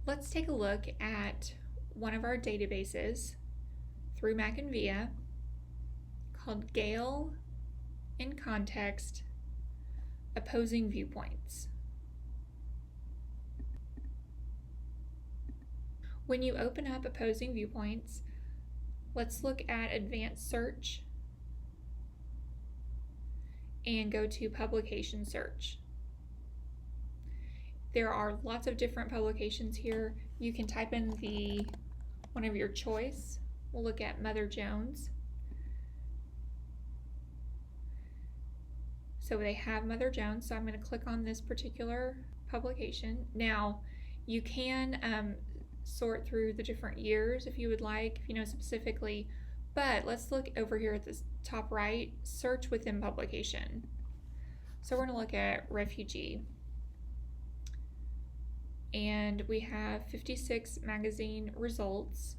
Let's take a look at one of our databases through Mac and VIA called Gale in Context Opposing Viewpoints. When you open up Opposing Viewpoints, let's look at Advanced Search and go to Publication Search. There are lots of different publications here. You can type in one of your choice. We'll look at Mother Jones. So they have Mother Jones, so I'm going to click on this particular publication. Now, you can sort through the different years if you would like, if you know specifically, but let's look over here at the top right, search within publication. So we're going to look at refugee. And we have 56 magazine results.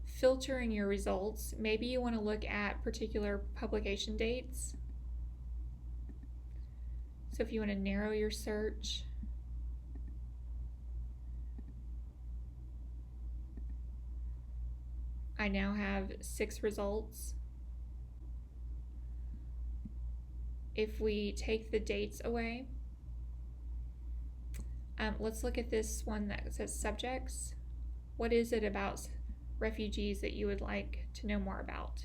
Filtering your results, maybe you want to look at particular publication dates. So if you want to narrow your search, I now have 6 results. If we take the dates away, let's look at this one that says subjects. What is it about refugees that you would like to know more about?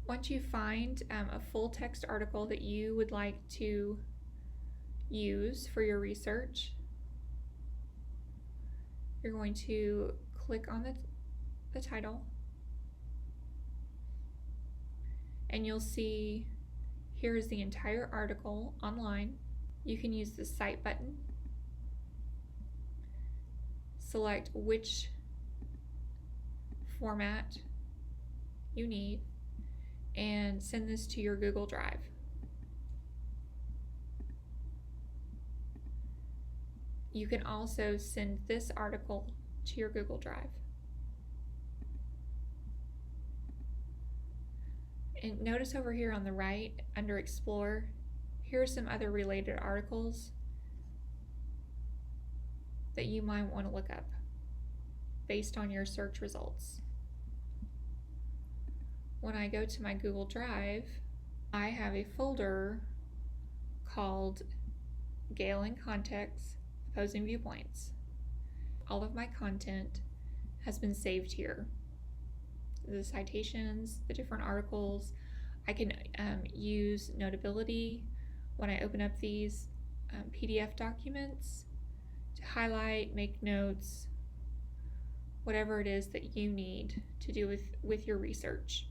Once you find a full text article that you would like to use for your research, you're going to click on the title, and you'll see here is the entire article online. You can use the Cite button, select which format you need, and send this to your Google Drive. You can also send this article to your Google Drive. And notice over here on the right, under Explore, here are some other related articles that you might want to look up based on your search results. When I go to my Google Drive, I have a folder called Gale in Context Opposing Viewpoints. All of my content has been saved here. The citations, the different articles. I can use Notability when I open up these PDF documents to highlight, make notes, whatever it is that you need to do with your research.